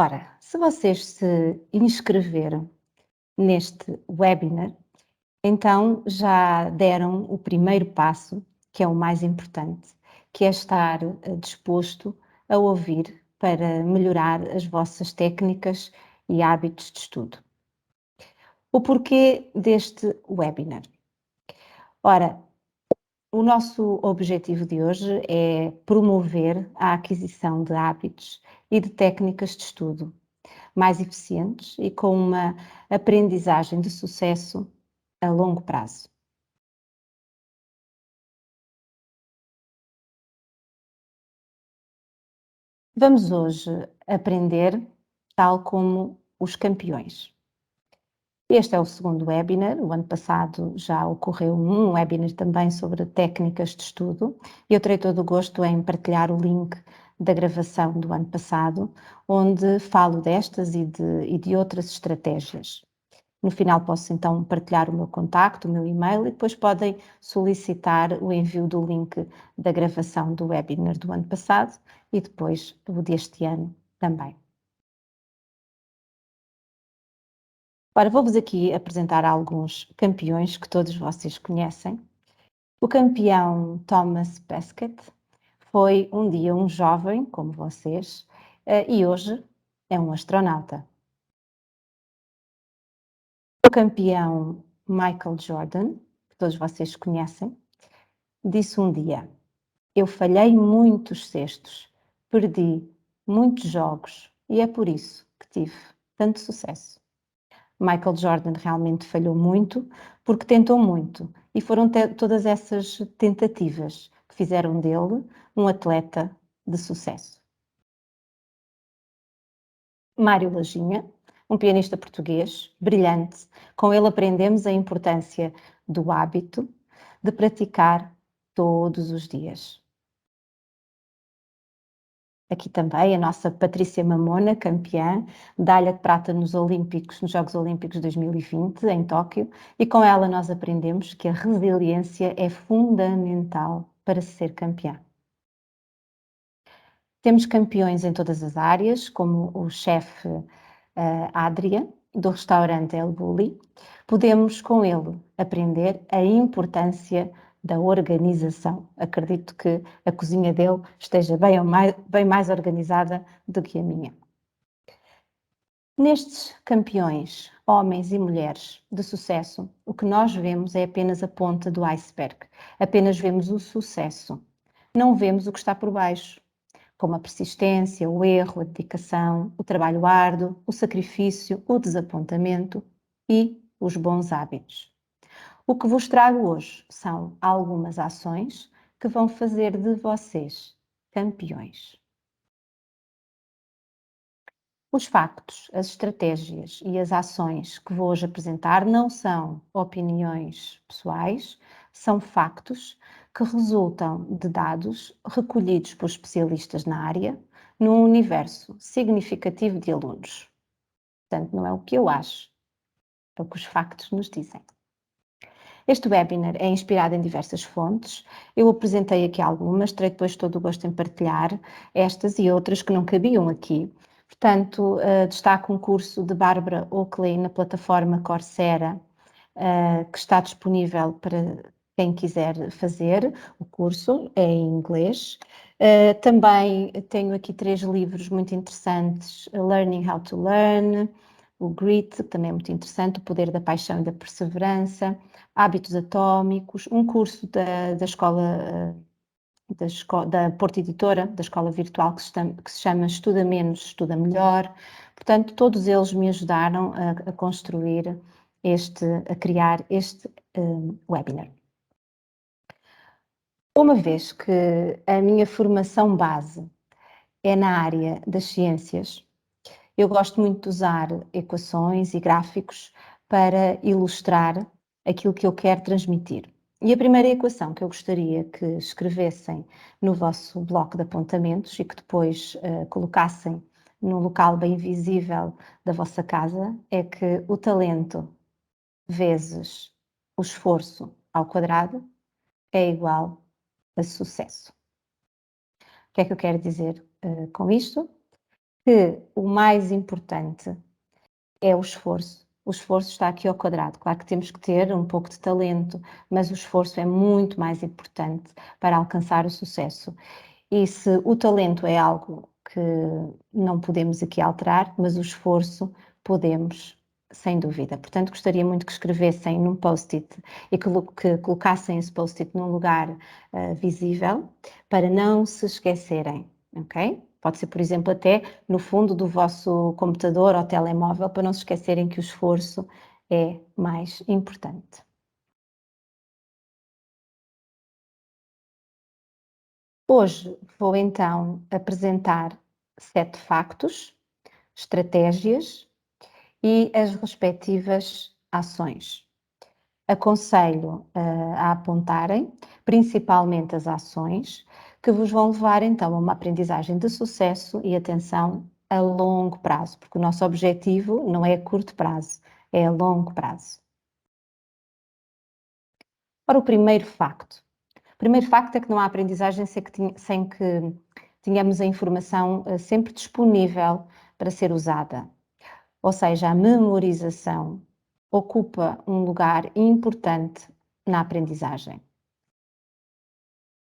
Ora, se vocês se inscreveram neste webinar, então já deram o primeiro passo, que é o mais importante, que é estar disposto a ouvir para melhorar as vossas técnicas e hábitos de estudo. O porquê deste webinar? Ora, o nosso objetivo de hoje é promover a aquisição de hábitos e de técnicas de estudo mais eficientes e com uma aprendizagem de sucesso a longo prazo. Vamos hoje aprender tal como os campeões. Este é o segundo webinar. O ano passado já ocorreu um webinar também sobre técnicas de estudo. Eu terei todo o gosto em partilhar o link da gravação do ano passado, onde falo destas e de outras estratégias. No final posso então partilhar o meu contacto, o meu e-mail, e depois podem solicitar o envio do link da gravação do webinar do ano passado e depois o deste ano também. Ora, vou-vos aqui apresentar alguns campeões que todos vocês conhecem. O campeão Thomas Pesquet foi um dia um jovem, como vocês, e hoje é um astronauta. O campeão Michael Jordan, que todos vocês conhecem, disse um dia: "Eu falhei muitos cestos, perdi muitos jogos e é por isso que tive tanto sucesso." Michael Jordan realmente falhou muito, porque tentou muito, e foram todas essas tentativas que fizeram dele um atleta de sucesso. Mário Lajinha, um pianista português, brilhante, com ele aprendemos a importância do hábito de praticar todos os dias. Aqui também a nossa Patrícia Mamona, campeã, medalha de prata nos Jogos Olímpicos de 2020, em Tóquio, e com ela nós aprendemos que a resiliência é fundamental para ser campeã. Temos campeões em todas as áreas, como o chefe Adria, do restaurante El Bulli. Podemos, com ele, aprender a importância da organização. Acredito que a cozinha dele esteja bem mais organizada do que a minha. Nestes campeões, homens e mulheres de sucesso, o que nós vemos é apenas a ponta do iceberg. Apenas vemos o sucesso. Não vemos o que está por baixo, como a persistência, o erro, a dedicação, o trabalho árduo, o sacrifício, o desapontamento e os bons hábitos. O que vos trago hoje são algumas ações que vão fazer de vocês campeões. Os factos, as estratégias e as ações que vou hoje apresentar não são opiniões pessoais, são factos que resultam de dados recolhidos por especialistas na área num universo significativo de alunos. Portanto, não é o que eu acho, é o que os factos nos dizem. Este webinar é inspirado em diversas fontes. Eu apresentei aqui algumas, terei depois todo o gosto em partilhar estas e outras que não cabiam aqui. Portanto, destaco um curso de Bárbara Oakley na plataforma Coursera, que está disponível para quem quiser fazer o curso, é em inglês. Também tenho aqui 3 livros muito interessantes: Learning How to Learn, o Grit, que também é muito interessante, O Poder da Paixão e da Perseverança, Hábitos Atómicos, um curso da escola da Porta Editora, da escola virtual que se chama Estuda Menos, Estuda Melhor. Portanto, todos eles me ajudaram a construir a criar este webinar. Uma vez que a minha formação base é na área das ciências, eu gosto muito de usar equações e gráficos para ilustrar aquilo que eu quero transmitir. E a primeira equação que eu gostaria que escrevessem no vosso bloco de apontamentos e que depois colocassem num local bem visível da vossa casa é que o talento vezes o esforço ao quadrado é igual a sucesso. O que é que eu quero dizer com isto? que o mais importante é o esforço. O esforço está aqui ao quadrado. Claro que temos que ter um pouco de talento, mas o esforço é muito mais importante para alcançar o sucesso. E se o talento é algo que não podemos aqui alterar, mas o esforço podemos, sem dúvida. Portanto, gostaria muito que escrevessem num post-it e que colocassem esse post-it num lugar visível para não se esquecerem, ok? Pode ser, por exemplo, até no fundo do vosso computador ou telemóvel, para não se esquecerem que o esforço é mais importante. Hoje vou então apresentar 7 factos, estratégias e as respectivas ações. Aconselho a apontarem principalmente as ações que vos vão levar então a uma aprendizagem de sucesso e atenção a longo prazo, porque o nosso objetivo não é a curto prazo, é a longo prazo. Ora, o primeiro facto. O primeiro facto é que não há aprendizagem sem que tenhamos a informação sempre disponível para ser usada. Ou seja, a memorização ocupa um lugar importante na aprendizagem.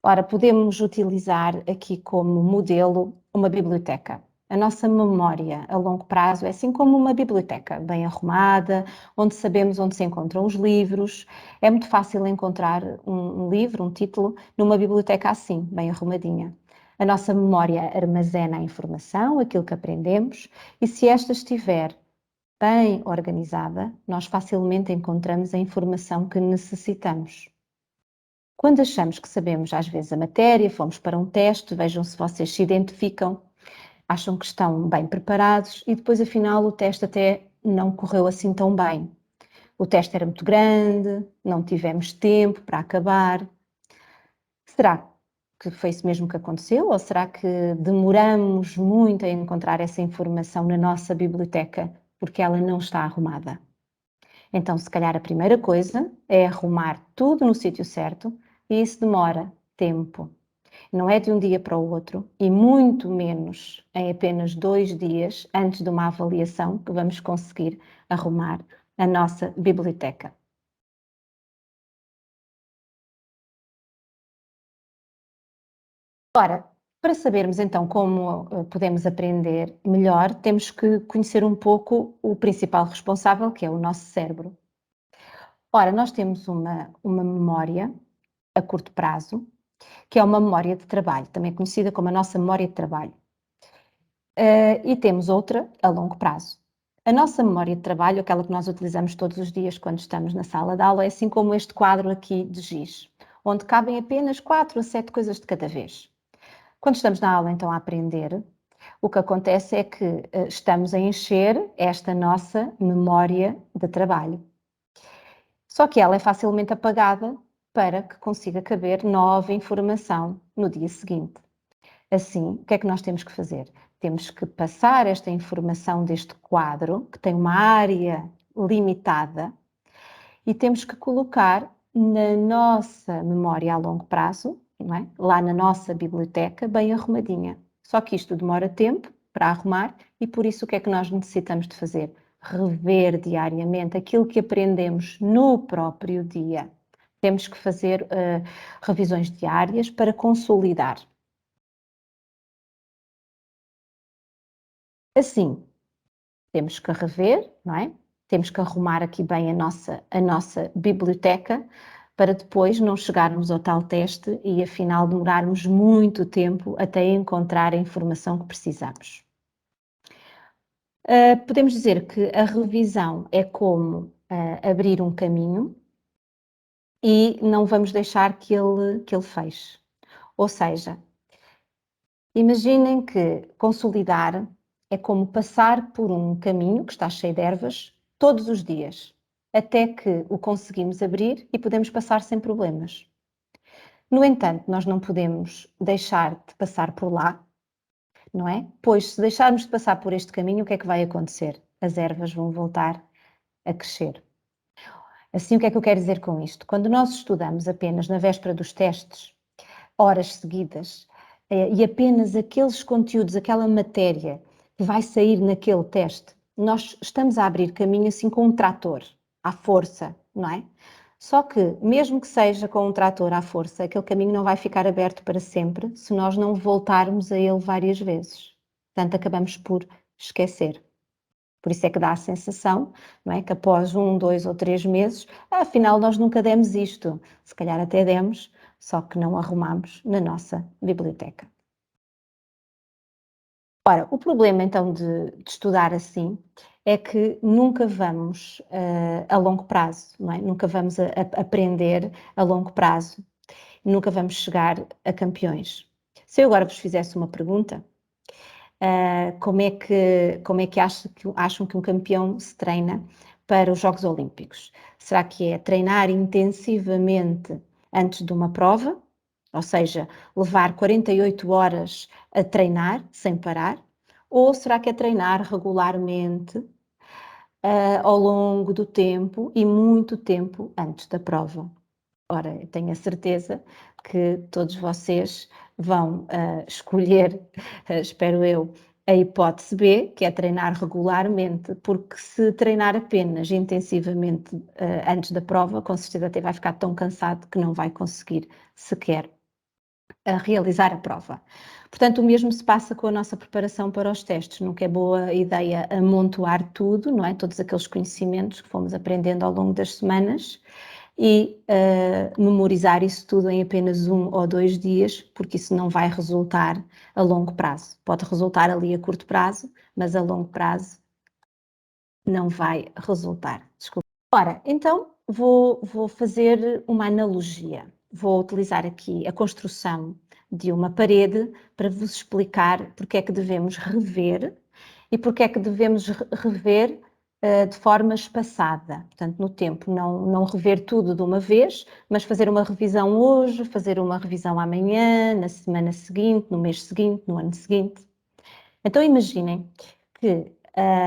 Ora, podemos utilizar aqui como modelo uma biblioteca. A nossa memória a longo prazo é assim como uma biblioteca, bem arrumada, onde sabemos onde se encontram os livros. É muito fácil encontrar um livro, um título, numa biblioteca assim, bem arrumadinha. A nossa memória armazena a informação, aquilo que aprendemos, e se esta estiver bem organizada, nós facilmente encontramos a informação que necessitamos. Quando achamos que sabemos, às vezes, a matéria, fomos para um teste, vejam se vocês se identificam, acham que estão bem preparados e depois, afinal, o teste até não correu assim tão bem. O teste era muito grande, não tivemos tempo para acabar. Será que foi isso mesmo que aconteceu? Ou será que demoramos muito a encontrar essa informação na nossa biblioteca porque ela não está arrumada? Então, se calhar a primeira coisa é arrumar tudo no sítio certo e isso demora tempo. Não é de um dia para o outro e muito menos em apenas 2 dias antes de uma avaliação que vamos conseguir arrumar a nossa biblioteca. Ora, para sabermos então como podemos aprender melhor, temos que conhecer um pouco o principal responsável, que é o nosso cérebro. Ora, nós temos uma memória a curto prazo, que é uma memória de trabalho, também conhecida como a nossa memória de trabalho. E temos outra a longo prazo. A nossa memória de trabalho, aquela que nós utilizamos todos os dias quando estamos na sala de aula, é assim como este quadro aqui de giz, onde cabem apenas 4 a 7 coisas de cada vez. Quando estamos na aula, então, a aprender, o que acontece é que estamos a encher esta nossa memória de trabalho. Só que ela é facilmente apagada para que consiga caber nova informação no dia seguinte. Assim, o que é que nós temos que fazer? Temos que passar esta informação deste quadro, que tem uma área limitada, e temos que colocar na nossa memória a longo prazo, não é? Lá na nossa biblioteca, bem arrumadinha. Só que isto demora tempo para arrumar e por isso o que é que nós necessitamos de fazer? Rever diariamente aquilo que aprendemos no próprio dia. Temos que fazer revisões diárias para consolidar. Assim, temos que rever, não é? Temos que arrumar aqui bem a nossa biblioteca para depois não chegarmos ao tal teste e afinal demorarmos muito tempo até encontrar a informação que precisamos. Podemos dizer que a revisão é como abrir um caminho e não vamos deixar que ele feche. Ou seja, imaginem que consolidar é como passar por um caminho que está cheio de ervas todos os dias, até que o conseguimos abrir e podemos passar sem problemas. No entanto, nós não podemos deixar de passar por lá, não é? Pois se deixarmos de passar por este caminho, o que é que vai acontecer? As ervas vão voltar a crescer. Assim, o que é que eu quero dizer com isto? Quando nós estudamos apenas na véspera dos testes, horas seguidas, e apenas aqueles conteúdos, aquela matéria que vai sair naquele teste. Nós estamos a abrir caminho assim com um trator, à força, não é? Só que, mesmo que seja com um trator à força, aquele caminho não vai ficar aberto para sempre se nós não voltarmos a ele várias vezes. Portanto, acabamos por esquecer. Por isso é que dá a sensação, não é? Que após 1, 2 ou 3 meses, afinal nós nunca demos isto. Se calhar até demos, só que não arrumamos na nossa biblioteca. Ora, o problema então de estudar assim é que nunca vamos a longo prazo, não é? Nunca vamos a aprender a longo prazo, nunca vamos chegar a campeões. Se eu agora vos fizesse uma pergunta, como é que acham que um campeão se treina para os Jogos Olímpicos? Será que é treinar intensivamente antes de uma prova? Ou seja, levar 48 horas a treinar sem parar? Ou será que é treinar regularmente ao longo do tempo e muito tempo antes da prova? Ora, eu tenho a certeza que todos vocês vão escolher, espero eu, a hipótese B, que é treinar regularmente, porque se treinar apenas intensivamente antes da prova, com certeza até vai ficar tão cansado que não vai conseguir sequer realizar a prova. Portanto, o mesmo se passa com a nossa preparação para os testes. Nunca é boa ideia amontoar tudo, não é? Todos aqueles conhecimentos que fomos aprendendo ao longo das semanas e memorizar isso tudo em apenas 1 ou 2 dias, porque isso não vai resultar a longo prazo. Pode resultar ali a curto prazo, mas a longo prazo não vai resultar. Desculpa. Ora, então vou fazer uma analogia. Vou utilizar aqui a construção de uma parede para vos explicar porque é que devemos rever e porque é que devemos rever de forma espaçada, portanto, no tempo, não rever tudo de uma vez, mas fazer uma revisão hoje, fazer uma revisão amanhã, na semana seguinte, no mês seguinte, no ano seguinte. Então, imaginem que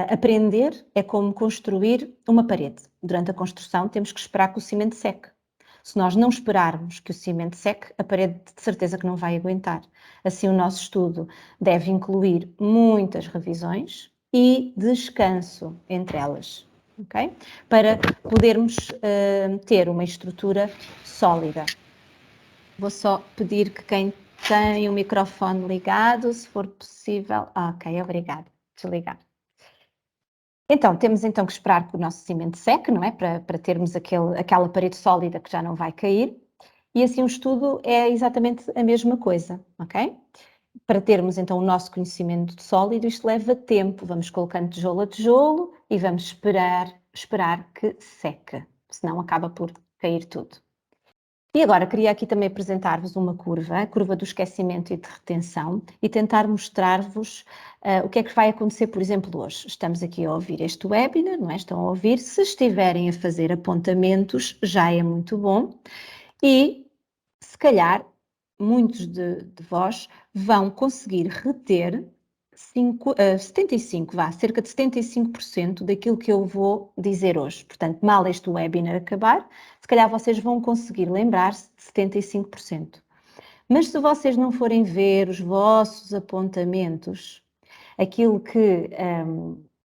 aprender é como construir uma parede. Durante a construção, temos que esperar que o cimento seque. Se nós não esperarmos que o cimento seque, a parede de certeza que não vai aguentar. Assim, o nosso estudo deve incluir muitas revisões e descanso entre elas, ok? Para podermos ter uma estrutura sólida. Vou só pedir que quem tem o microfone ligado, se for possível. Ok, obrigada. Desligar. Então, temos então que esperar que o nosso cimento seque, não é? Para termos aquela parede sólida que já não vai cair. E assim o estudo é exatamente a mesma coisa, ok? Para termos então o nosso conhecimento sólido, isto leva tempo. Vamos colocando tijolo a tijolo e vamos esperar que seque, senão acaba por cair tudo. E agora queria aqui também apresentar-vos uma curva, a curva do esquecimento e de retenção, e tentar mostrar-vos o que é que vai acontecer, por exemplo, hoje. Estamos aqui a ouvir este webinar, não é? Estão a ouvir. Se estiverem a fazer apontamentos, já é muito bom. E, se calhar, muitos de vós vão conseguir reter 75, cerca de 75% daquilo que eu vou dizer hoje. Portanto, mal este webinar acabar, se calhar vocês vão conseguir lembrar-se de 75%. Mas se vocês não forem ver os vossos apontamentos, aquilo que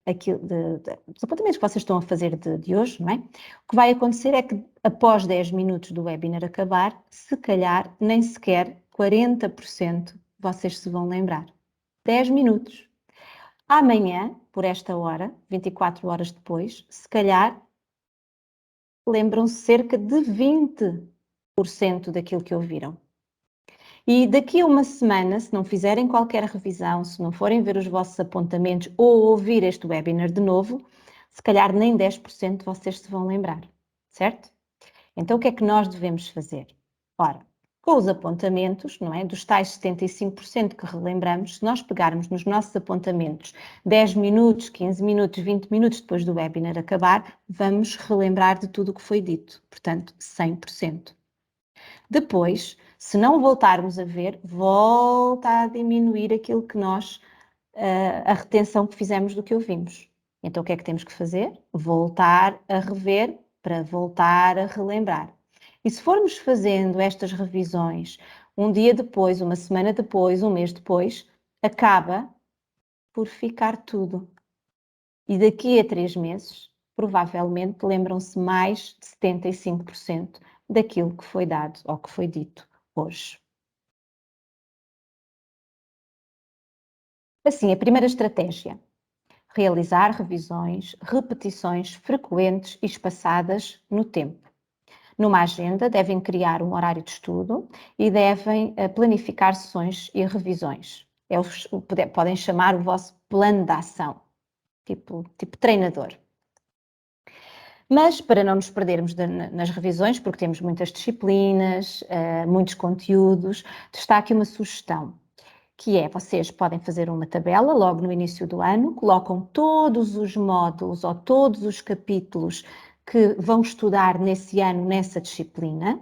os apontamentos que vocês estão a fazer de hoje, não é? O que vai acontecer é que após 10 minutos do webinar acabar, se calhar nem sequer 40% vocês se vão lembrar. 10 minutos. Amanhã, por esta hora, 24 horas depois, se calhar lembram-se cerca de 20% daquilo que ouviram. E daqui a uma semana, se não fizerem qualquer revisão, se não forem ver os vossos apontamentos ou ouvir este webinar de novo, se calhar nem 10% vocês se vão lembrar, certo? Então, o que é que nós devemos fazer? Ora, com os apontamentos, não é? Dos tais 75% que relembramos, se nós pegarmos nos nossos apontamentos 10 minutos, 15 minutos, 20 minutos depois do webinar acabar, vamos relembrar de tudo o que foi dito, portanto, 100%. Depois, se não voltarmos a ver, volta a diminuir aquilo que nós, a retenção que fizemos do que ouvimos. Então, o que é que temos que fazer? Voltar a rever para voltar a relembrar. E se formos fazendo estas revisões um dia depois, uma semana depois, um mês depois, acaba por ficar tudo. E daqui a 3 meses, provavelmente lembram-se mais de 75% daquilo que foi dado ou que foi dito hoje. Assim, a primeira estratégia: realizar revisões, repetições frequentes e espaçadas no tempo. Numa agenda, devem criar um horário de estudo e devem planificar sessões e revisões. Podem chamar o vosso plano de ação, tipo treinador. Mas para não nos perdermos nas revisões, porque temos muitas disciplinas, muitos conteúdos, está aqui uma sugestão, que é, vocês podem fazer uma tabela logo no início do ano, colocam todos os módulos ou todos os capítulos que vão estudar nesse ano, nessa disciplina,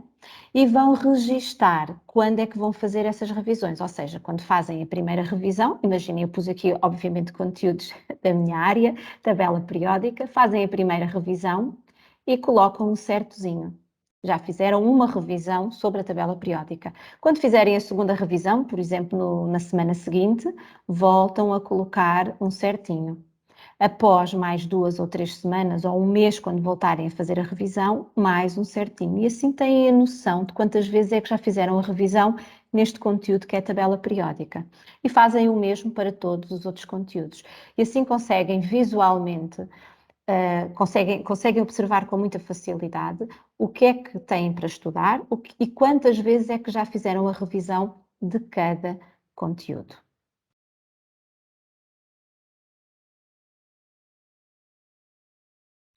e vão registar quando é que vão fazer essas revisões, ou seja, quando fazem a primeira revisão, imaginem, eu pus aqui, obviamente, conteúdos da minha área, tabela periódica, fazem a primeira revisão e colocam um certozinho. Já fizeram uma revisão sobre a tabela periódica. Quando fizerem a segunda revisão, por exemplo, na semana seguinte, voltam a colocar um certinho. Após mais 2 ou 3 semanas ou um mês, quando voltarem a fazer a revisão, mais um certinho. E assim têm a noção de quantas vezes é que já fizeram a revisão neste conteúdo que é a tabela periódica. E fazem o mesmo para todos os outros conteúdos. E assim conseguem visualmente, conseguem observar com muita facilidade o que é que têm para estudar e quantas vezes é que já fizeram a revisão de cada conteúdo.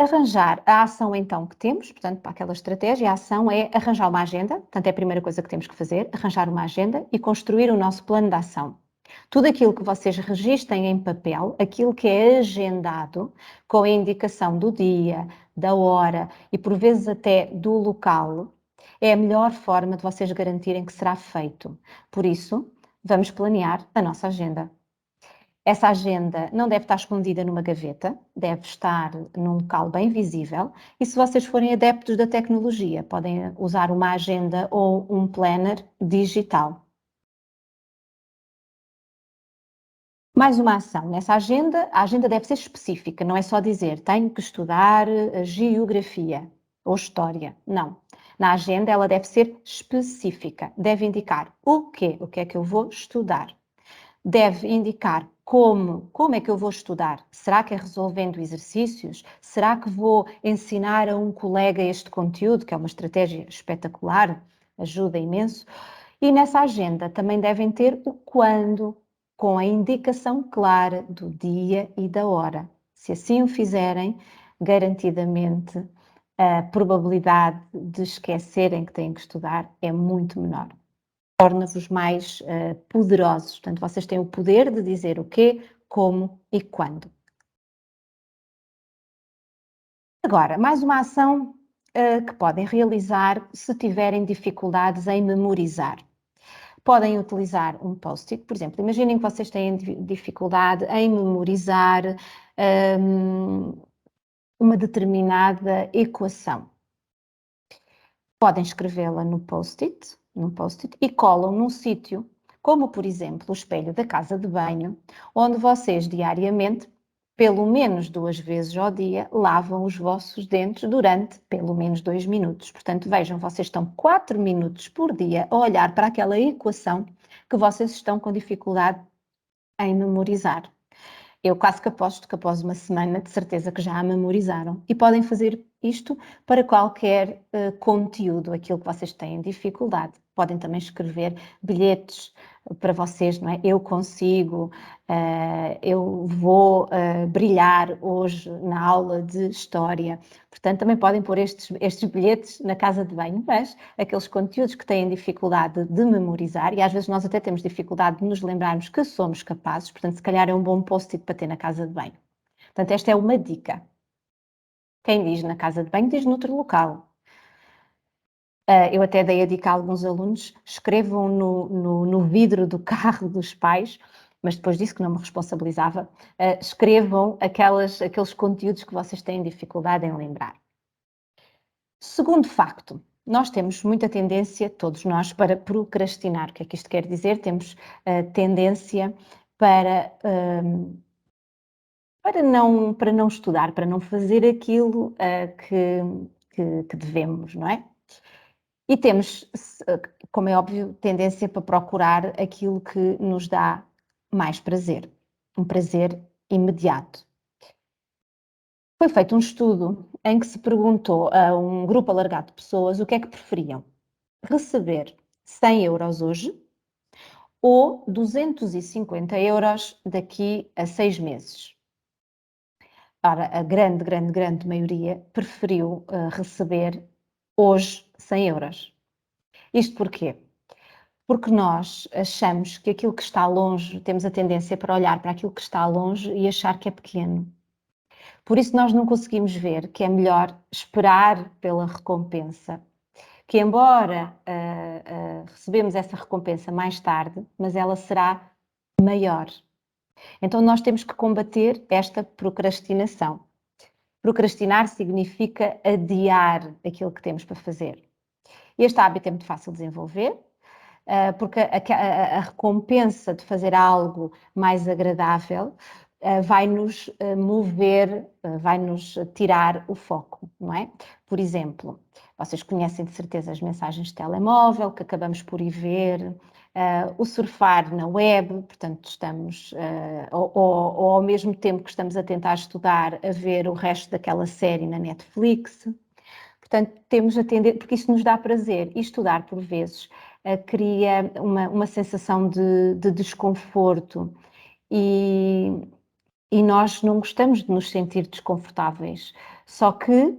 Arranjar a ação então que temos, portanto, para aquela estratégia, a ação é arranjar uma agenda, portanto, é a primeira coisa que temos que fazer, arranjar uma agenda e construir o nosso plano de ação. Tudo aquilo que vocês registrem em papel, aquilo que é agendado, com a indicação do dia, da hora e por vezes até do local, é a melhor forma de vocês garantirem que será feito. Por isso, vamos planear a nossa agenda. Essa agenda não deve estar escondida numa gaveta, deve estar num local bem visível. E se vocês forem adeptos da tecnologia, podem usar uma agenda ou um planner digital. Mais uma ação nessa agenda, a agenda deve ser específica, não é só dizer tenho que estudar geografia ou história, não. Na agenda ela deve ser específica, deve indicar o que é que eu vou estudar. Deve indicar como é que eu vou estudar. Será que é resolvendo exercícios? Será que vou ensinar a um colega este conteúdo, que é uma estratégia espetacular, ajuda imenso? E nessa agenda também devem ter o quando, com a indicação clara do dia e da hora. Se assim o fizerem, garantidamente a probabilidade de esquecerem que têm que estudar é muito menor. Torna-vos mais poderosos. Portanto, vocês têm o poder de dizer o quê, como e quando. Agora, mais uma ação que podem realizar se tiverem dificuldades em memorizar. Podem utilizar um post-it, por exemplo, imaginem que vocês têm dificuldade em memorizar uma determinada equação. Podem escrevê-la no post-it, e colam num sítio, como por exemplo o espelho da casa de banho, onde vocês diariamente, pelo menos 2 vezes ao dia, lavam os vossos dentes durante pelo menos 2 minutos. Portanto, vejam, vocês estão 4 minutos por dia a olhar para aquela equação que vocês estão com dificuldade em memorizar. Eu quase que aposto que após uma semana, de certeza que já a memorizaram. E podem fazer isto para qualquer conteúdo, aquilo que vocês têm dificuldade. Podem também escrever bilhetes para vocês, não é? Eu consigo, eu vou brilhar hoje na aula de História. Portanto, também podem pôr estes bilhetes na casa de banho, mas aqueles conteúdos que têm dificuldade de memorizar, e às vezes nós até temos dificuldade de nos lembrarmos que somos capazes, portanto, se calhar é um bom post-it para ter na casa de banho. Portanto, esta é uma dica. Quem diz na casa de banho diz noutro local. Eu até dei a dica a alguns alunos, escrevam no vidro do carro dos pais, mas depois disse que não me responsabilizava, escrevam aqueles conteúdos que vocês têm dificuldade em lembrar. Segundo facto, nós temos muita tendência, todos nós, para procrastinar. O que é que isto quer dizer? Temos tendência para não estudar, para não fazer aquilo que devemos, não é? E temos, como é óbvio, tendência para procurar aquilo que nos dá mais prazer, um prazer imediato. Foi feito um estudo em que se perguntou a um grupo alargado de pessoas o que é que preferiam: receber 100 euros hoje ou 250 euros daqui a 6 meses. Ora, a grande maioria preferiu receber hoje 100 euros. Isto porquê? Porque nós achamos que aquilo que está longe, temos a tendência para olhar para aquilo que está longe e achar que é pequeno. Por isso nós não conseguimos ver que é melhor esperar pela recompensa, que embora recebemos essa recompensa mais tarde, mas ela será maior. Então nós temos que combater esta procrastinação. Procrastinar significa adiar aquilo que temos para fazer. Este hábito é muito fácil de desenvolver, porque a recompensa de fazer algo mais agradável vai-nos mover, vai-nos tirar o foco, não é? Por exemplo, vocês conhecem de certeza as mensagens de telemóvel que acabamos por ir ver, o surfar na web, portanto estamos, ou ao mesmo tempo que estamos a tentar estudar, a ver o resto daquela série na Netflix. Portanto, temos a tender, porque isso nos dá prazer, e estudar por vezes cria uma sensação de desconforto e nós não gostamos de nos sentir desconfortáveis. Só que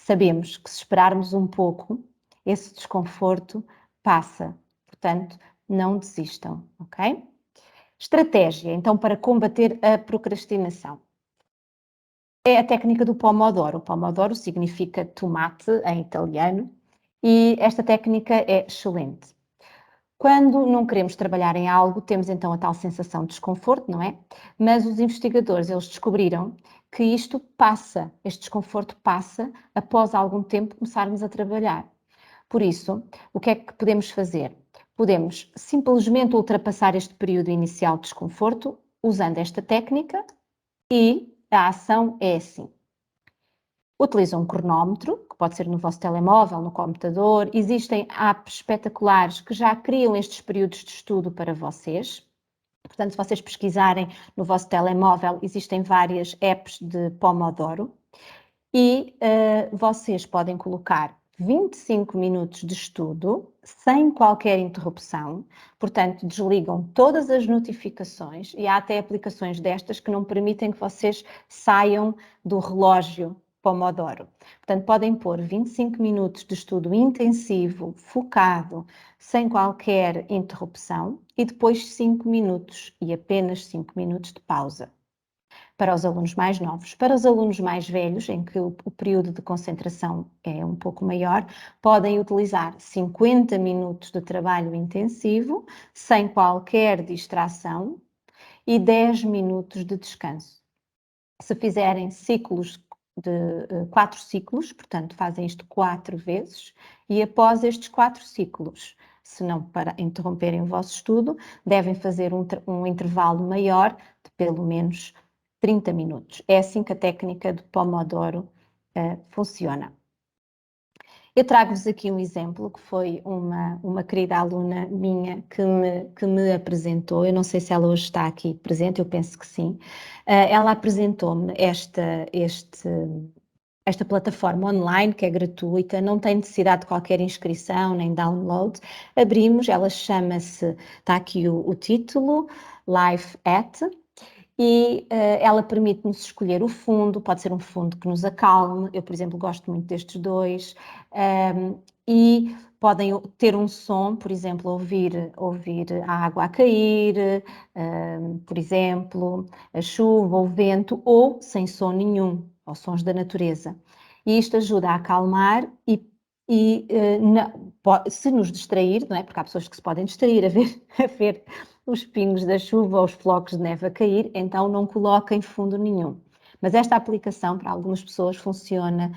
sabemos que se esperarmos um pouco, esse desconforto passa. Portanto, não desistam, ok? Estratégia, então, para combater a procrastinação. É a técnica do Pomodoro. O Pomodoro significa tomate em italiano e esta técnica é excelente. Quando não queremos trabalhar em algo, temos então a tal sensação de desconforto, não é? Mas os investigadores, eles descobriram que isto passa, este desconforto passa após algum tempo começarmos a trabalhar. Por isso, o que é que podemos fazer? Podemos simplesmente ultrapassar este período inicial de desconforto usando esta técnica e a ação é assim. Utiliza um cronómetro, que pode ser no vosso telemóvel, no computador. Existem apps espetaculares que já criam estes períodos de estudo para vocês. Portanto, se vocês pesquisarem no vosso telemóvel, existem várias apps de Pomodoro e vocês podem colocar 25 minutos de estudo sem qualquer interrupção. Portanto, desligam todas as notificações e há até aplicações destas que não permitem que vocês saiam do relógio Pomodoro. Portanto, podem pôr 25 minutos de estudo intensivo, focado, sem qualquer interrupção e depois 5 minutos e apenas 5 minutos de pausa. Para os alunos mais novos. Para os alunos mais velhos, em que o período de concentração é um pouco maior, podem utilizar 50 minutos de trabalho intensivo, sem qualquer distração, e 10 minutos de descanso. Se fizerem ciclos de 4 ciclos, portanto fazem isto 4 vezes, e após estes 4 ciclos, se não para interromperem o vosso estudo, devem fazer um intervalo maior de pelo menos 30 minutos. É assim que a técnica de Pomodoro funciona. Eu trago-vos aqui um exemplo que foi uma querida aluna minha que me apresentou. Eu não sei se ela hoje está aqui presente, eu penso que sim. Ela apresentou-me esta plataforma online que é gratuita, não tem necessidade de qualquer inscrição nem download. Abrimos, ela chama-se, está aqui o título, Life at, e ela permite-nos escolher o fundo, pode ser um fundo que nos acalme, eu, por exemplo, gosto muito destes dois, e podem ter um som, por exemplo, ouvir a água a cair, por exemplo, a chuva, o vento, ou sem som nenhum, ou sons da natureza. E isto ajuda a acalmar se nos distrair, não é? Porque há pessoas que se podem distrair a ver os pingos da chuva ou os flocos de neve a cair, então não coloquem fundo nenhum. Mas esta aplicação para algumas pessoas funciona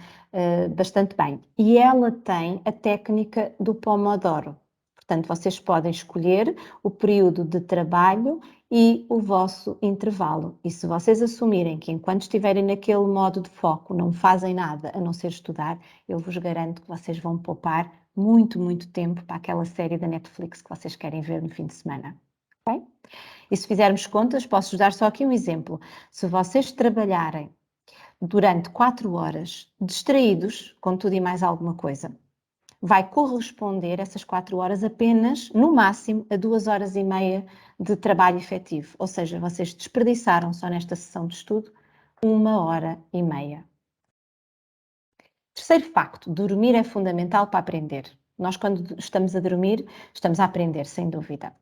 bastante bem. E ela tem a técnica do Pomodoro. Portanto, vocês podem escolher o período de trabalho e o vosso intervalo. E se vocês assumirem que enquanto estiverem naquele modo de foco não fazem nada a não ser estudar, eu vos garanto que vocês vão poupar muito, muito tempo para aquela série da Netflix que vocês querem ver no fim de semana. Okay? E se fizermos contas, posso-vos dar só aqui um exemplo. Se vocês trabalharem durante 4 horas distraídos com tudo e mais alguma coisa, vai corresponder essas 4 horas apenas, no máximo, a 2 horas e meia de trabalho efetivo. Ou seja, vocês desperdiçaram só nesta sessão de estudo 1 hora e meia. Terceiro facto, dormir é fundamental para aprender. Nós, quando estamos a dormir, estamos a aprender, sem dúvida.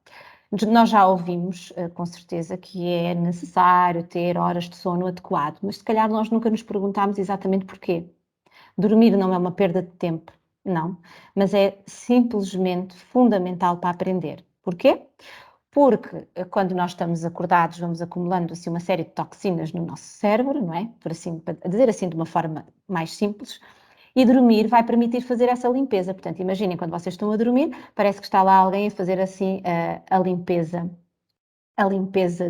Nós já ouvimos, com certeza, que é necessário ter horas de sono adequado, mas se calhar nós nunca nos perguntámos exatamente porquê. Dormir não é uma perda de tempo, não, mas é simplesmente fundamental para aprender. Porquê? Porque quando nós estamos acordados, vamos acumulando assim uma série de toxinas no nosso cérebro, não é? Para dizer assim de uma forma mais simples, e dormir vai permitir fazer essa limpeza. Portanto, imaginem, quando vocês estão a dormir, parece que está lá alguém a fazer assim a limpeza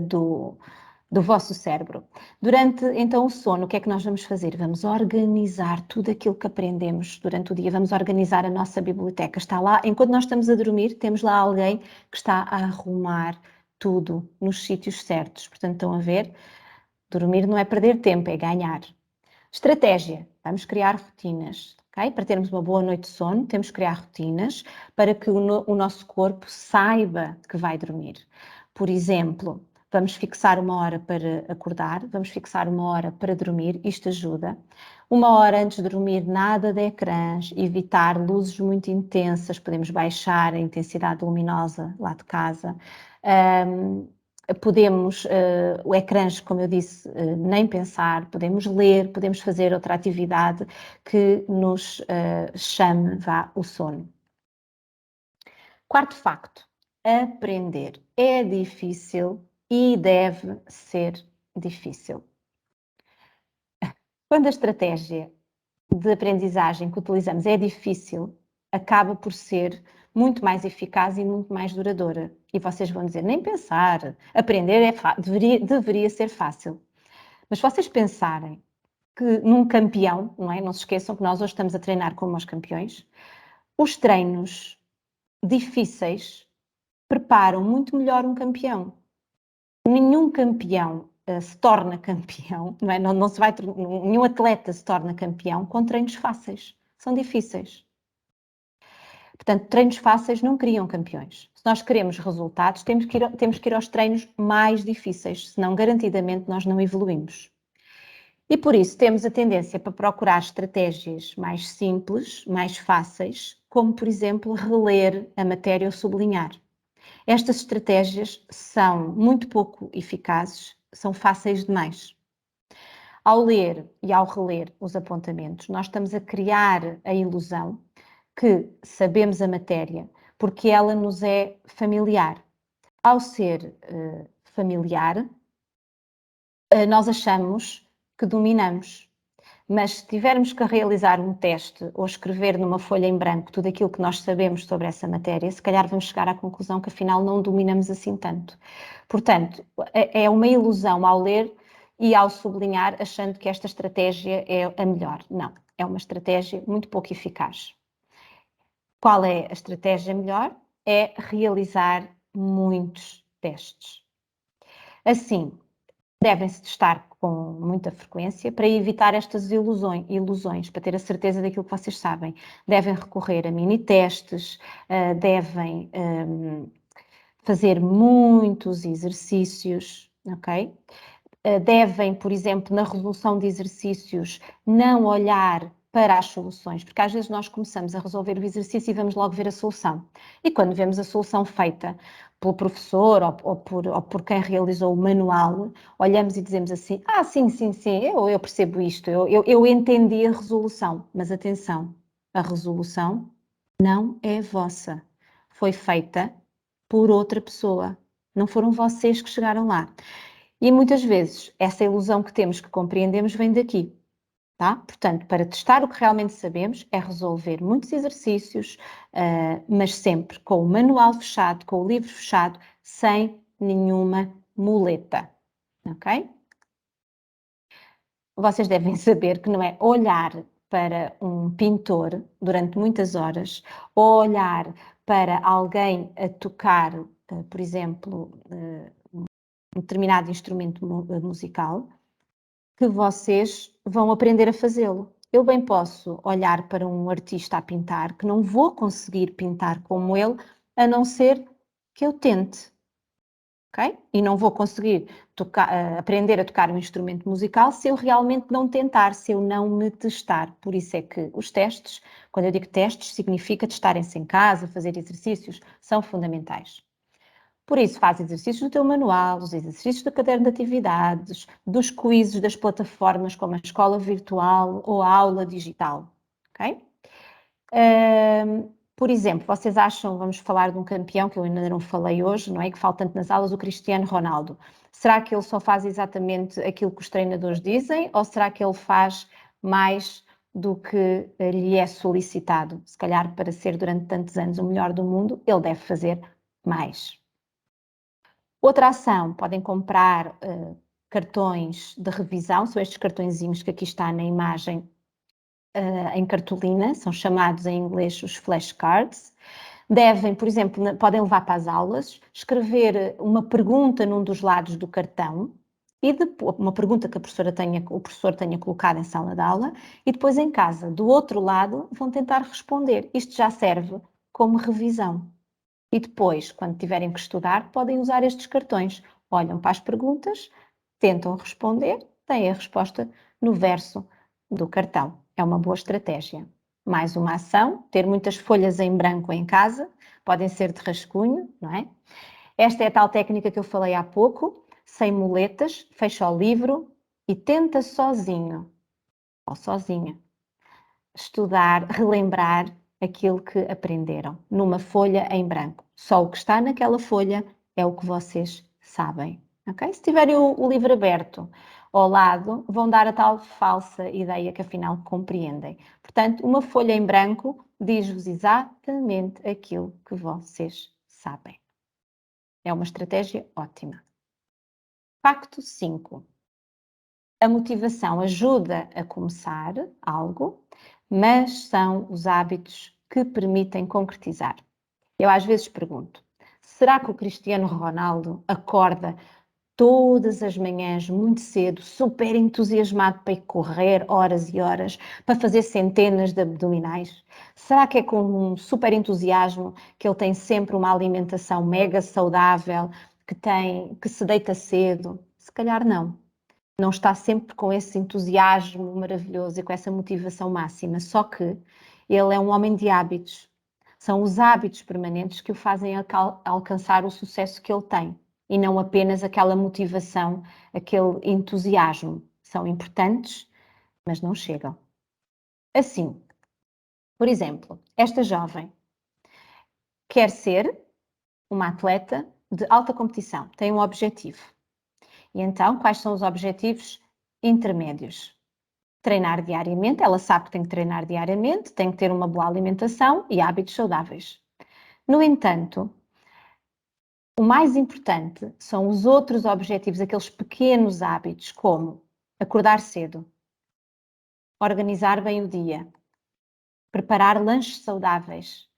do vosso cérebro. Durante, então, o sono, o que é que nós vamos fazer? Vamos organizar tudo aquilo que aprendemos durante o dia, vamos organizar a nossa biblioteca. Está lá, enquanto nós estamos a dormir, temos lá alguém que está a arrumar tudo nos sítios certos. Portanto, estão a ver? Dormir não é perder tempo, é ganhar. Estratégia, vamos criar rotinas, ok? Para termos uma boa noite de sono, temos que criar rotinas para que o nosso corpo saiba que vai dormir. Por exemplo, vamos fixar 1 hora para acordar, vamos fixar 1 hora para dormir, isto ajuda. 1 hora antes de dormir, nada de ecrãs, evitar luzes muito intensas, podemos baixar a intensidade luminosa lá de casa. Podemos, o ecrãs, como eu disse, nem pensar, podemos ler, podemos fazer outra atividade que nos chame o sono. Quarto facto, aprender é difícil e deve ser difícil. Quando a estratégia de aprendizagem que utilizamos é difícil, acaba por ser muito mais eficaz e muito mais duradoura. E vocês vão dizer, nem pensar, aprender deveria ser fácil. Mas se vocês pensarem que num campeão, não é? Não se esqueçam que nós hoje estamos a treinar como os campeões, os treinos difíceis preparam muito melhor um campeão. Nenhum campeão se torna campeão, não é? Não se vai, nenhum atleta se torna campeão com treinos fáceis, são difíceis. Portanto, treinos fáceis não criam campeões. Se nós queremos resultados, temos que ir aos treinos mais difíceis, senão garantidamente nós não evoluímos. E por isso temos a tendência para procurar estratégias mais simples, mais fáceis, como por exemplo reler a matéria ou sublinhar. Estas estratégias são muito pouco eficazes, são fáceis demais. Ao ler e ao reler os apontamentos, nós estamos a criar a ilusão que sabemos a matéria porque ela nos é familiar. Ao ser familiar, nós achamos que dominamos. Mas se tivermos que realizar um teste ou escrever numa folha em branco tudo aquilo que nós sabemos sobre essa matéria, se calhar vamos chegar à conclusão que afinal não dominamos assim tanto. Portanto, é uma ilusão ao ler e ao sublinhar, achando que esta estratégia é a melhor. Não, é uma estratégia muito pouco eficaz. Qual é a estratégia melhor? É realizar muitos testes. Assim, devem-se testar com muita frequência para evitar estas ilusões, para ter a certeza daquilo que vocês sabem. Devem recorrer a mini-testes, devem fazer muitos exercícios, ok? Devem, por exemplo, na resolução de exercícios, não olhar para as soluções, porque às vezes nós começamos a resolver o exercício e vamos logo ver a solução. E quando vemos a solução feita pelo professor ou por quem realizou o manual, olhamos e dizemos assim, sim, eu percebo isto, eu entendi a resolução. Mas atenção, a resolução não é vossa. Foi feita por outra pessoa. Não foram vocês que chegaram lá. E muitas vezes essa ilusão que temos, que compreendemos, vem daqui. tá? Portanto, para testar o que realmente sabemos é resolver muitos exercícios, mas sempre com o manual fechado, com o livro fechado, sem nenhuma muleta, ok? Vocês devem saber que não é olhar para um pintor durante muitas horas ou olhar para alguém a tocar, por exemplo, um determinado instrumento musical, que vocês vão aprender a fazê-lo. Eu bem posso olhar para um artista a pintar, que não vou conseguir pintar como ele, a não ser que eu tente, ok? E não vou conseguir aprender a tocar um instrumento musical se eu realmente não tentar, se eu não me testar. Por isso é que os testes, quando eu digo testes, significa testarem-se em casa, fazer exercícios, são fundamentais. Por isso, faz exercícios do teu manual, os exercícios do caderno de atividades, dos quizzes das plataformas como a escola virtual ou a aula digital, ok? Por exemplo, vocês acham, vamos falar de um campeão que eu ainda não falei hoje, não é? Que fala tanto nas aulas, o Cristiano Ronaldo. Será que ele só faz exatamente aquilo que os treinadores dizem ou será que ele faz mais do que lhe é solicitado? Se calhar para ser durante tantos anos o melhor do mundo, ele deve fazer mais. Outra ação, podem comprar cartões de revisão, são estes cartõezinhos que aqui está na imagem em cartolina, são chamados em inglês os flashcards. Devem, por exemplo, podem levar para as aulas, escrever uma pergunta num dos lados do cartão, e depois, uma pergunta que o professor tenha colocado em sala de aula, e depois em casa, do outro lado, vão tentar responder. Isto já serve como revisão. E depois, quando tiverem que estudar, podem usar estes cartões. Olham para as perguntas, tentam responder, têm a resposta no verso do cartão. É uma boa estratégia. Mais uma ação, ter muitas folhas em branco em casa, podem ser de rascunho, não é? Esta é a tal técnica que eu falei há pouco, sem muletas, fecha o livro e tenta sozinho, ou sozinha, estudar, relembrar aquilo que aprenderam, numa folha em branco. Só o que está naquela folha é o que vocês sabem, ok? Se tiverem o livro aberto ao lado, vão dar a tal falsa ideia que afinal compreendem. Portanto, uma folha em branco diz-vos exatamente aquilo que vocês sabem. É uma estratégia ótima. Facto 5. A motivação ajuda a começar algo, mas são os hábitos que permitem concretizar. Eu às vezes pergunto, será que o Cristiano Ronaldo acorda todas as manhãs muito cedo, super entusiasmado para ir correr horas e horas, para fazer centenas de abdominais? Será que é com um super entusiasmo que ele tem sempre uma alimentação mega saudável, que se deita cedo? Se calhar não. Não está sempre com esse entusiasmo maravilhoso e com essa motivação máxima, só que ele é um homem de hábitos. São os hábitos permanentes que o fazem alcançar o sucesso que ele tem e não apenas aquela motivação, aquele entusiasmo. São importantes, mas não chegam. Assim, por exemplo, esta jovem quer ser uma atleta de alta competição, tem um objetivo. E então, quais são os objetivos intermédios? Treinar diariamente, ela sabe que tem que treinar diariamente, tem que ter uma boa alimentação e hábitos saudáveis. No entanto, o mais importante são os outros objetivos, aqueles pequenos hábitos, como acordar cedo, organizar bem o dia, preparar lanches saudáveis,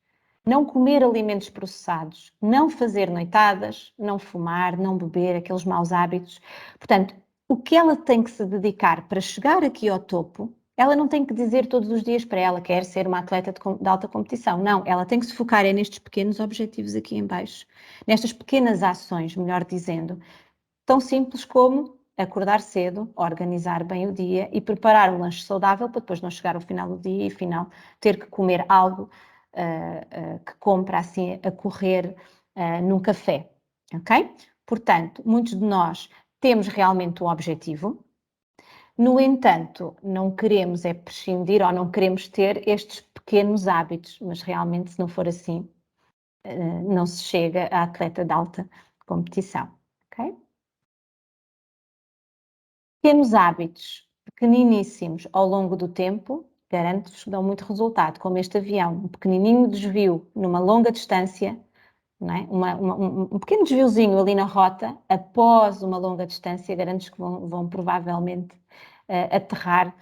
não comer alimentos processados, não fazer noitadas, não fumar, não beber, aqueles maus hábitos. Portanto, o que ela tem que se dedicar para chegar aqui ao topo, ela não tem que dizer todos os dias para ela quer ser uma atleta de alta competição. Não, ela tem que se focar nestes pequenos objetivos aqui em baixo, nestas pequenas ações, melhor dizendo, tão simples como acordar cedo, organizar bem o dia e preparar um lanche saudável para depois não chegar ao final do dia e afinal ter que comer algo que compra assim a correr num café, ok? Portanto, muitos de nós temos realmente um objetivo, no entanto, não queremos prescindir ou não queremos ter estes pequenos hábitos, mas realmente se não for assim, não se chega a atleta de alta competição, ok? Pequenos hábitos pequeniníssimos ao longo do tempo, garanto-vos que dão muito resultado, como este avião, um pequenininho desvio numa longa distância, não é? Um pequeno desviozinho ali na rota, após uma longa distância, garanto-vos que vão provavelmente aterrar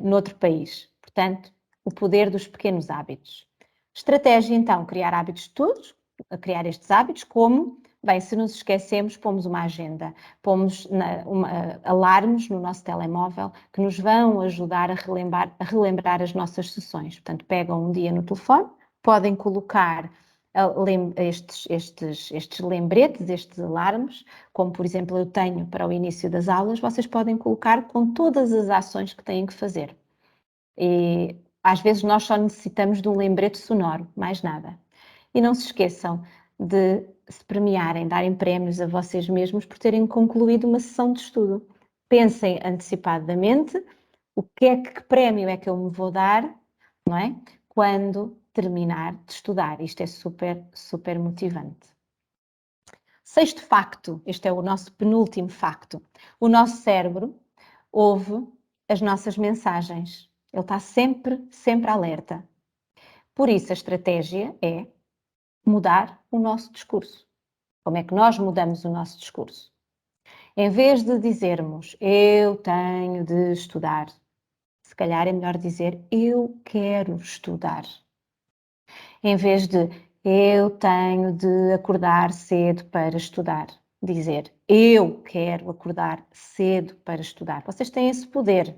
noutro país. Portanto, o poder dos pequenos hábitos. Estratégia, então, criar hábitos de estudos, criar estes hábitos, como, bem, se nos esquecemos, pomos uma agenda, pomos alarmes no nosso telemóvel que nos vão ajudar a relembrar as nossas sessões. Portanto, pegam um dia no telefone, podem colocar estes lembretes, estes alarmes, como por exemplo eu tenho para o início das aulas, vocês podem colocar com todas as ações que têm que fazer. E às vezes nós só necessitamos de um lembrete sonoro, mais nada. E não se esqueçam de se premiarem, darem prémios a vocês mesmos por terem concluído uma sessão de estudo. Pensem antecipadamente que prémio é que eu me vou dar, não é? Quando terminar de estudar. Isto é super, super motivante. Sexto facto, este é o nosso penúltimo facto. O nosso cérebro ouve as nossas mensagens. Ele está sempre, sempre alerta. Por isso, a estratégia é mudar o nosso discurso. Como é que nós mudamos o nosso discurso? Em vez de dizermos eu tenho de estudar, se calhar é melhor dizer eu quero estudar. Em vez de eu tenho de acordar cedo para estudar, dizer eu quero acordar cedo para estudar. Vocês têm esse poder.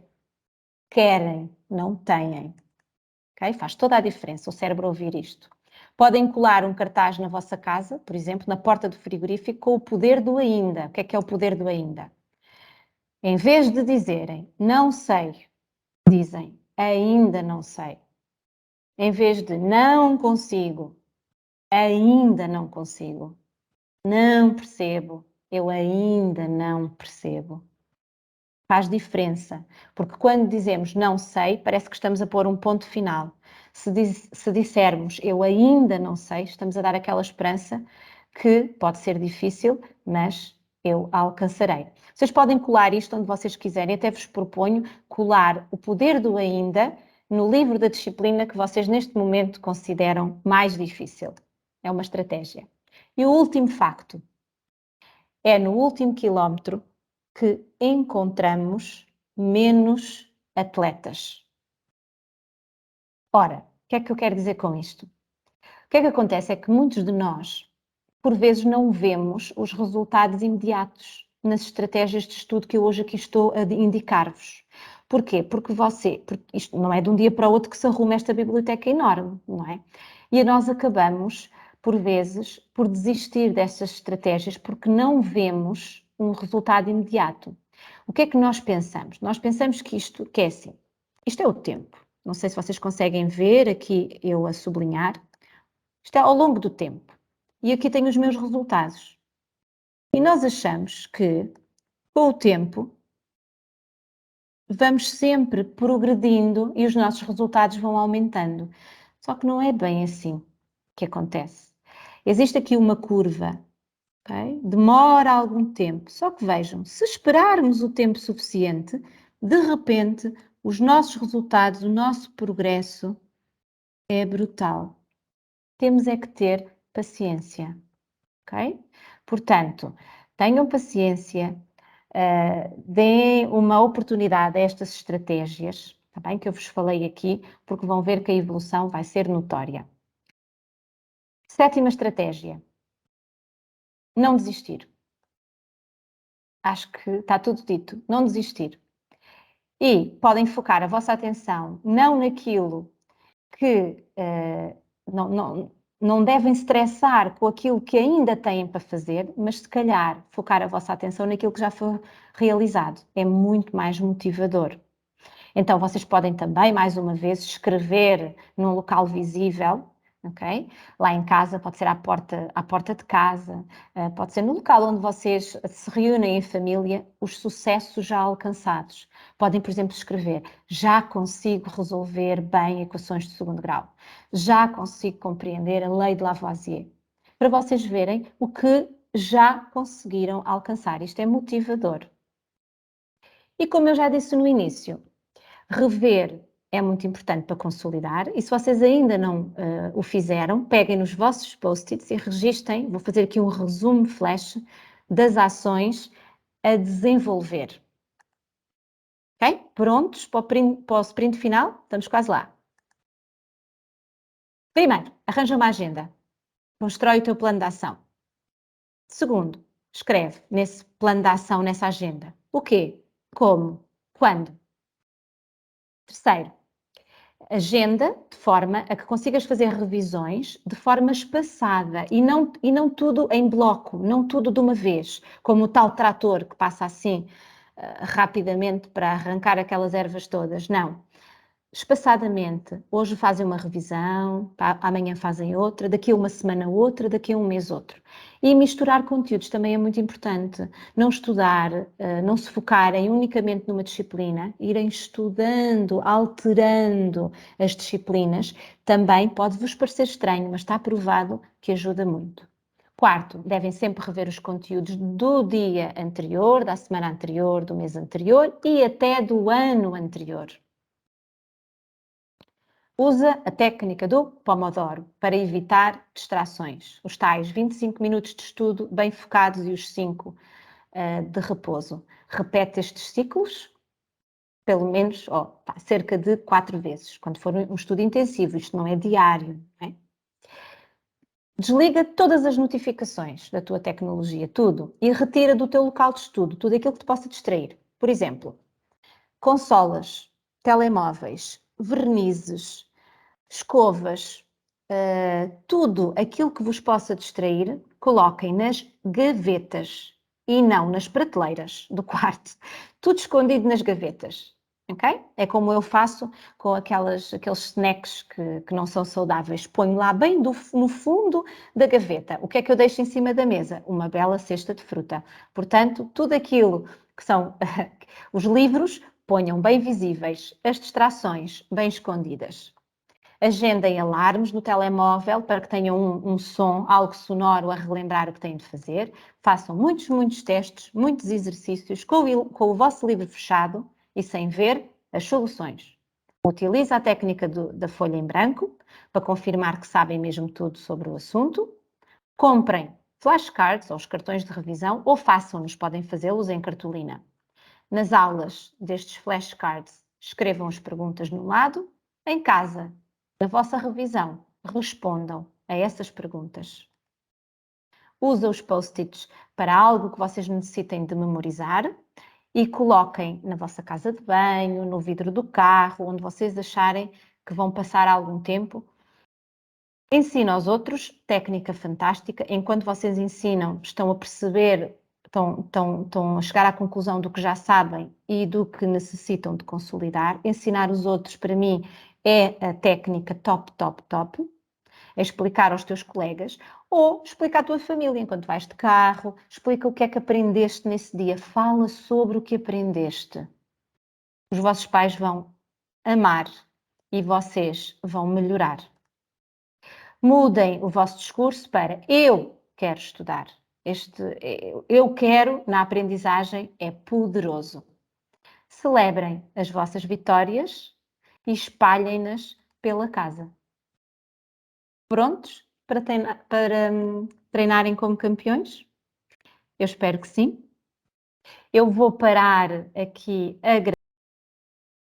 Querem, não têm. Okay? Faz toda a diferença o cérebro ouvir isto. Podem colar um cartaz na vossa casa, por exemplo, na porta do frigorífico, com o poder do ainda. O que é o poder do ainda? Em vez de dizerem não sei, dizem ainda não sei. Em vez de não consigo, ainda não consigo. Não percebo, eu ainda não percebo. Faz diferença, porque quando dizemos não sei, parece que estamos a pôr um ponto final. Se dissermos eu ainda não sei, estamos a dar aquela esperança que pode ser difícil, mas eu alcançarei. Vocês podem colar isto onde vocês quiserem, até vos proponho colar o poder do ainda no livro da disciplina que vocês neste momento consideram mais difícil. É uma estratégia. E o último facto, é no último quilómetro que encontramos menos atletas. Ora, o que é que eu quero dizer com isto? O que é que acontece é que muitos de nós, por vezes, não vemos os resultados imediatos nas estratégias de estudo que eu hoje aqui estou a indicar-vos. Porquê? Porque isto não é de um dia para o outro que se arruma esta biblioteca enorme, não é? E nós acabamos, por vezes, por desistir destas estratégias porque não vemos um resultado imediato. O que é que nós pensamos? Nós pensamos que é assim, isto é o tempo. Não sei se vocês conseguem ver aqui eu a sublinhar. Isto é ao longo do tempo. E aqui tenho os meus resultados. E nós achamos que, com o tempo, vamos sempre progredindo e os nossos resultados vão aumentando. Só que não é bem assim que acontece. Existe aqui uma curva, okay? Demora algum tempo. Só que vejam, se esperarmos o tempo suficiente, de repente, os nossos resultados, o nosso progresso é brutal. Temos é que ter paciência, ok? Portanto, tenham paciência, deem uma oportunidade a estas estratégias, tá bem? Que eu vos falei aqui, porque vão ver que a evolução vai ser notória. Sétima estratégia, não desistir. Acho que está tudo dito, não desistir. E podem focar a vossa atenção não naquilo que não devem estressar com aquilo que ainda têm para fazer, mas se calhar focar a vossa atenção naquilo que já foi realizado. É muito mais motivador. Então, vocês podem também, mais uma vez, escrever num local visível, ok? Lá em casa, pode ser à porta de casa, pode ser no local onde vocês se reúnem em família, os sucessos já alcançados. Podem, por exemplo, escrever: já consigo resolver bem equações de segundo grau, já consigo compreender a lei de Lavoisier, para vocês verem o que já conseguiram alcançar. Isto é motivador. E como eu já disse no início, rever é muito importante para consolidar, e se vocês ainda não o fizeram, peguem nos vossos post-its e registem, vou fazer aqui um resumo flash das ações a desenvolver. Ok? Prontos para o sprint final? Estamos quase lá. Primeiro, arranja uma agenda. Constrói o teu plano de ação. Segundo, escreve nesse plano de ação, nessa agenda. O quê? Como? Quando? Terceiro, agenda de forma a que consigas fazer revisões de forma espaçada e não tudo em bloco, não tudo de uma vez, como o tal trator que passa assim rapidamente para arrancar aquelas ervas todas. Não. Espaçadamente, hoje fazem uma revisão, amanhã fazem outra, daqui a uma semana outra, daqui a um mês outro. E misturar conteúdos também é muito importante. Não estudar, não se focarem unicamente numa disciplina, irem estudando, alterando as disciplinas, também pode vos parecer estranho, mas está provado que ajuda muito. Quarto, devem sempre rever os conteúdos do dia anterior, da semana anterior, do mês anterior e até do ano anterior. Usa a técnica do Pomodoro para evitar distrações. Os tais 25 minutos de estudo bem focados e os 5 de repouso. Repete estes ciclos, pelo menos cerca de 4 vezes, quando for um estudo intensivo. Isto não é diário. Não é? Desliga todas as notificações da tua tecnologia, tudo, e retira do teu local de estudo tudo aquilo que te possa distrair. Por exemplo, consolas, telemóveis, vernizes, escovas, tudo aquilo que vos possa distrair, coloquem nas gavetas e não nas prateleiras do quarto. Tudo escondido nas gavetas, ok? É como eu faço com aqueles snacks que não são saudáveis. Ponho lá bem no fundo da gaveta. O que é que eu deixo em cima da mesa? Uma bela cesta de fruta. Portanto, tudo aquilo que são os livros, ponham bem visíveis, as distrações bem escondidas. Agendem alarmes no telemóvel para que tenham um som, algo sonoro a relembrar o que têm de fazer. Façam muitos testes, muitos exercícios com o vosso livro fechado e sem ver as soluções. Utilize a técnica da folha em branco para confirmar que sabem mesmo tudo sobre o assunto. Comprem flashcards ou os cartões de revisão ou façam-nos, podem fazê-los em cartolina. Nas aulas destes flashcards, escrevam as perguntas no lado. Em casa, na vossa revisão, respondam a essas perguntas. Usa os post-its para algo que vocês necessitem de memorizar e coloquem na vossa casa de banho, no vidro do carro, onde vocês acharem que vão passar algum tempo. Ensina aos outros, técnica fantástica. Enquanto vocês ensinam, estão a perceber, estão a chegar à conclusão do que já sabem e do que necessitam de consolidar. Ensinar os outros, para mim, é a técnica top. É explicar aos teus colegas ou explicar à tua família enquanto vais de carro, explica o que é que aprendeste nesse dia, fala sobre o que aprendeste. Os vossos pais vão amar e vocês vão melhorar. Mudem o vosso discurso para eu quero estudar. Eu quero na aprendizagem é poderoso. Celebrem as vossas vitórias e espalhem-nas pela casa. Prontos para treinarem como campeões? Eu espero que sim. Eu vou parar aqui a